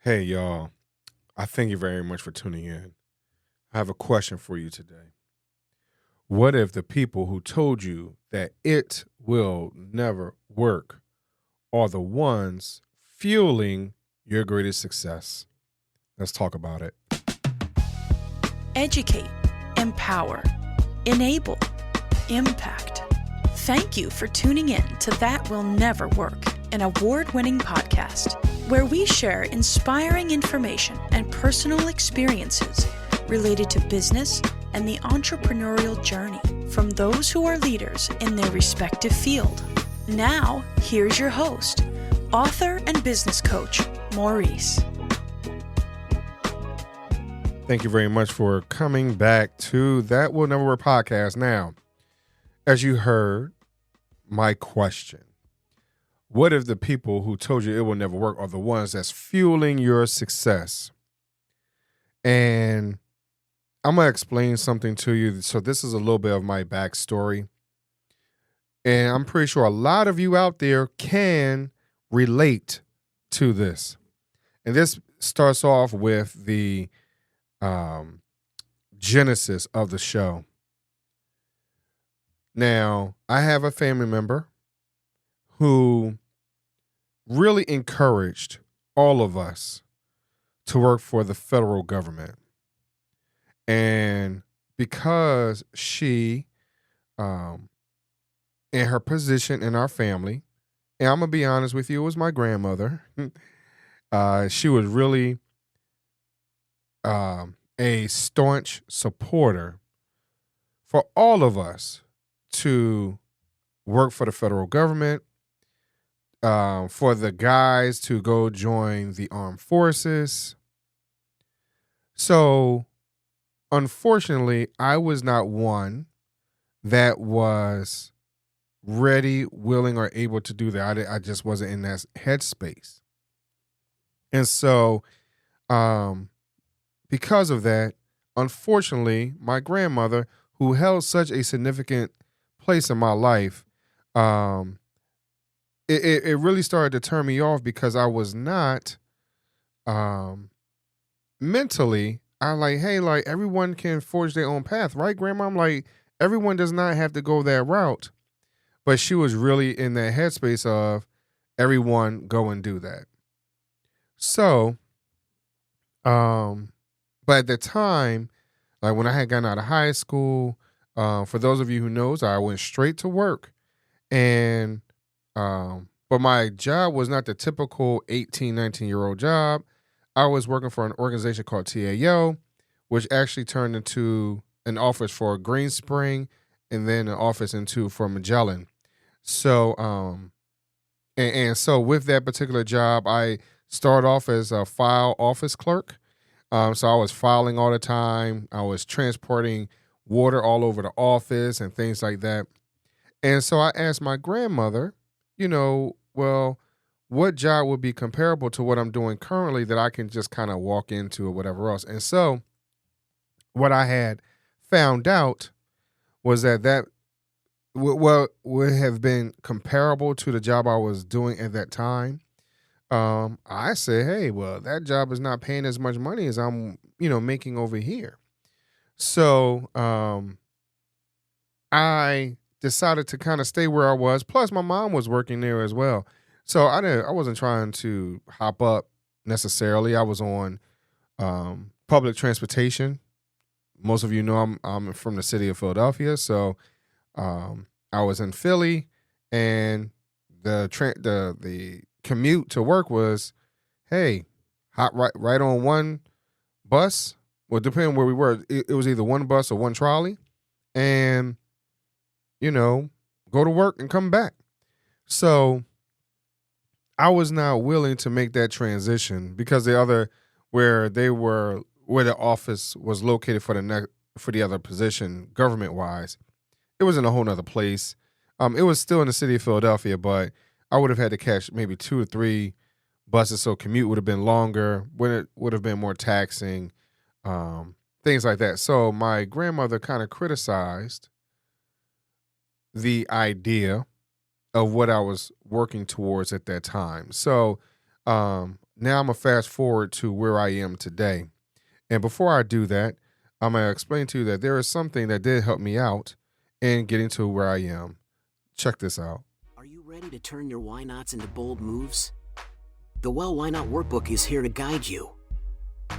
Hey, y'all. I thank you very much for tuning in. I have a question for you today. What if the people who told you that it will never work are the ones fueling your greatest success? Let's talk about it. Educate, empower, enable, impact. Thank you for tuning in to That Will Never Work, an award-winning podcast where we share inspiring information and personal experiences related to business and the entrepreneurial journey from those who are leaders in their respective field. Now, here's your host, author and business coach, Maurice. Thank you very much for coming back to That Will Never Work podcast. Now, as you heard, my question. What if the people who told you it will never work are the ones that's fueling your success? And I'm going to explain something to you. So this is a little bit of my backstory. And I'm pretty sure a lot of you out there can relate to this. And this starts off with the genesis of the show. Now, I have a family member who really encouraged all of us to work for the federal government. And because she, in her position in our family, and I'm going to be honest with you, it was my grandmother. She was really a staunch supporter for all of us to work for the federal government, for the guys to go join the armed forces. So, unfortunately, I was not one that was ready, willing, or able to do that. I just wasn't in that headspace. And so, because of that, unfortunately, my grandmother, who held such a significant place in my life, it really started to turn me off because I was not mentally. I like, hey, like everyone can forge their own path, right, Grandma? I'm like, everyone does not have to go that route. But she was really in that headspace of everyone go and do that. So, but at the time, like when I had gotten out of high school, for those of you who knows, I went straight to work. And but my job was not the typical 18, 19-year-old job. I was working for an organization called TAO, which actually turned into an office for Green Spring and then an office for Magellan. So, and so with that particular job, I started off as a file office clerk. So I was filing all the time. I was transporting water all over the office and things like that. And so I asked my grandmother, well, what job would be comparable to what I'm doing currently that I can just kind of walk into or whatever else. And so what I had found out was that would have been comparable to the job I was doing at that time. I said, hey, well, that job is not paying as much money as I'm, making over here. So I decided to kind of stay where I was. Plus, my mom was working there as well. So I wasn't trying to hop up necessarily. I was on public transportation. Most of you know I'm from the city of Philadelphia, so I was in Philly, and the commute to work was, hey, hop right on one bus. Well, depending on where we were, it was either one bus or one trolley, and go to work and come back. So I was not willing to make that transition because where the office was located for the other position, government wise, it was in a whole nother place. It was still in the city of Philadelphia, but I would have had to catch maybe 2 or 3 buses, so commute would have been longer, it would have been more taxing, things like that. So my grandmother kind of criticized the idea of what I was working towards at that time. So now I'm going to fast forward to where I am today. And before I do that, I'm going to explain to you that there is something that did help me out in getting to where I am. Check this out. Are you ready to turn your why nots into bold moves? The Well, Why Not workbook is here to guide you.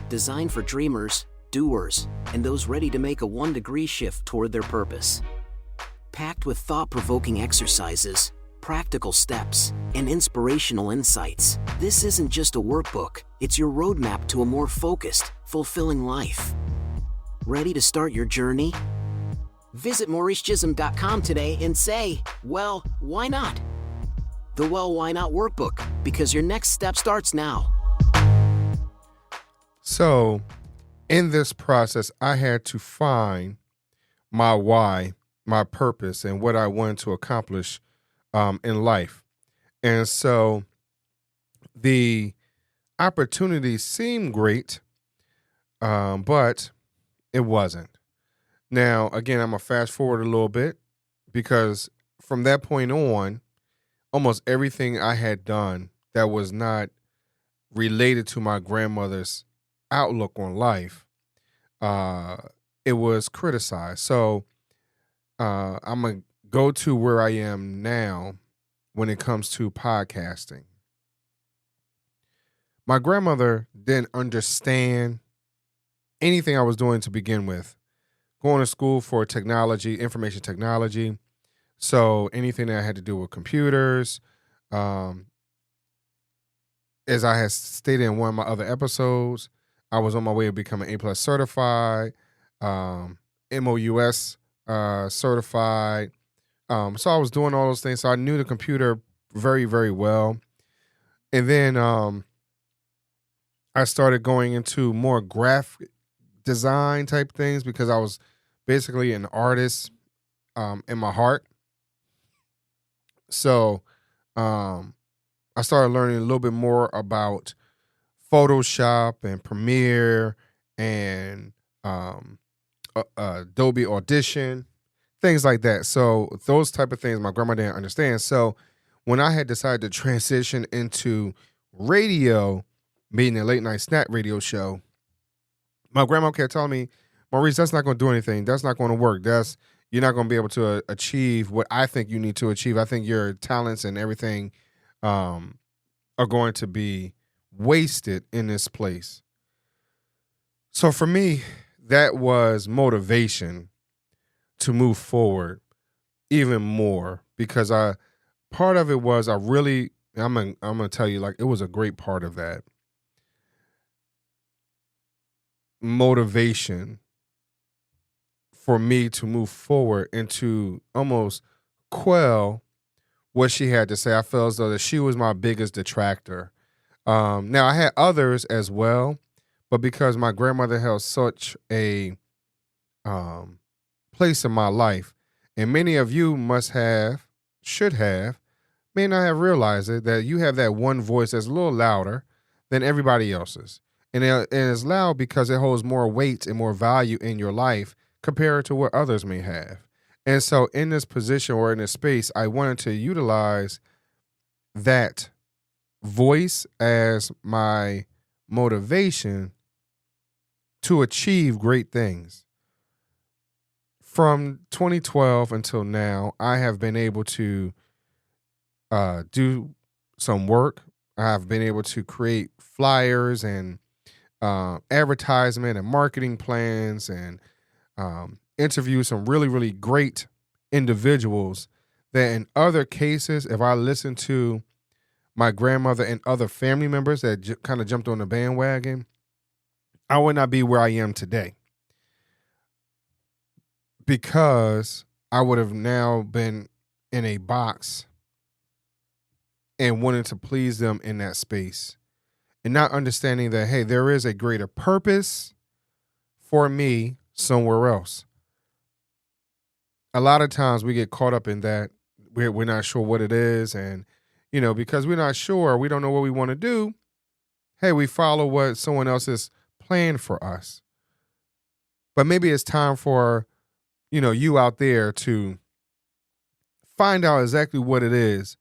Designed for dreamers, doers, and those ready to make a 1-degree shift toward their purpose. Packed with thought-provoking exercises, practical steps, and inspirational insights, this isn't just a workbook, it's your roadmap to a more focused, fulfilling life. Ready to start your journey? Visit mauricechisholm.com today and say, well, why not? The Well, Why Not workbook, because your next step starts now. So, in this process, I had to find my why, my purpose, and what I wanted to accomplish in life. And so the opportunity seemed great, but it wasn't. Now, again, I'm going to fast forward a little bit because from that point on, almost everything I had done that was not related to my grandmother's outlook on life, it was criticized. So I'm going to go to where I am now when it comes to podcasting. My grandmother didn't understand anything I was doing to begin with. Going to school for technology, information technology. So anything that had to do with computers, as I had stated in one of my other episodes, I was on my way to becoming A+ certified, MOUS certified. So I was doing all those things. So I knew the computer very, very well. And then I started going into more graphic design type things because I was basically an artist in my heart. So I started learning a little bit more about Photoshop and Premiere and Adobe Audition, things like that. So those type of things my grandma didn't understand. So when I had decided to transition into radio, being a late night snack radio show, my grandma kept telling me, Maurice, that's not going to do anything. That's not going to work. You're not going to be able to achieve what I think you need to achieve. I think your talents and everything are going to be wasted in this place. So for me, that was motivation to move forward even more because part of it was I'm going to tell you, like, it was a great part of that. Motivation for me to move forward and to almost quell what she had to say. I felt as though that she was my biggest detractor. Now, I had others as well, but because my grandmother held such a place in my life, and many of you should have, may not have realized it, that you have that one voice that's a little louder than everybody else's. And it's loud because it holds more weight and more value in your life compared to what others may have. And so in this position or in this space, I wanted to utilize that voice as my motivation to achieve great things. From 2012 until now, I have been able to do some work. I've been able to create flyers and advertisement and marketing plans and interview some really, really great individuals that in other cases, if I listen to my grandmother and other family members that kind of jumped on the bandwagon, I would not be where I am today because I would have now been in a box and wanting to please them in that space and not understanding that, hey, there is a greater purpose for me somewhere else. A lot of times we get caught up in that. We're not sure what it is. And, because we're not sure, we don't know what we want to do. Hey, we follow what someone else has planned for us. But maybe it's time for, you out there to find out exactly what it is,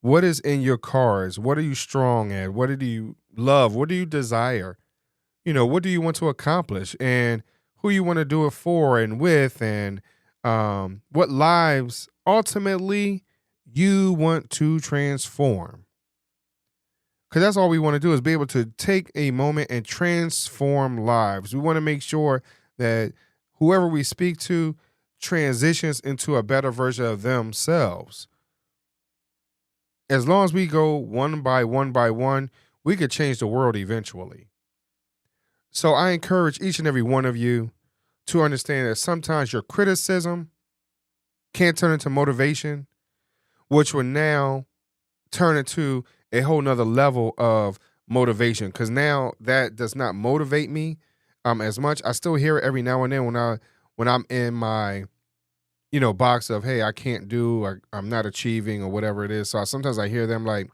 What is in your cards? What are you strong at? What do you love? What do you desire? What do you want to accomplish, and who you want to do it for and with, and what lives ultimately you want to transform. Because that's all we want to do, is be able to take a moment and transform lives. We want to make sure that whoever we speak to transitions into a better version of themselves. As long as we go one by one, we could change the world eventually. So I encourage each and every one of you to understand that sometimes your criticism can turn into motivation, which will now turn into a whole nother level of motivation. Because now that does not motivate me as much. I still hear it every now and then when I'm in my box of, hey, I can't do, or I'm not achieving, or whatever it is. So sometimes I hear them like,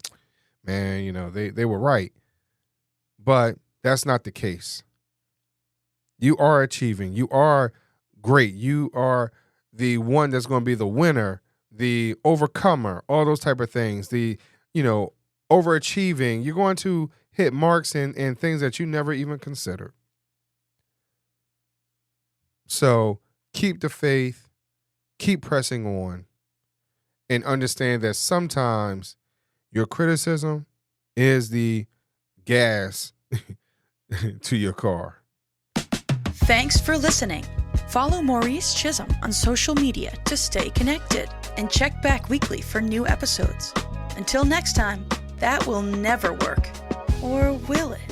man, they were right. But that's not the case. You are achieving. You are great. You are the one that's going to be the winner, the overcomer, all those type of things. The, overachieving. You're going to hit marks in things that you never even considered. So keep the faith, keep pressing on, and understand that sometimes your criticism is the gas to your car. Thanks for listening. Follow Maurice Chisholm on social media to stay connected, and check back weekly for new episodes. Until next time, that will never work. Or will it?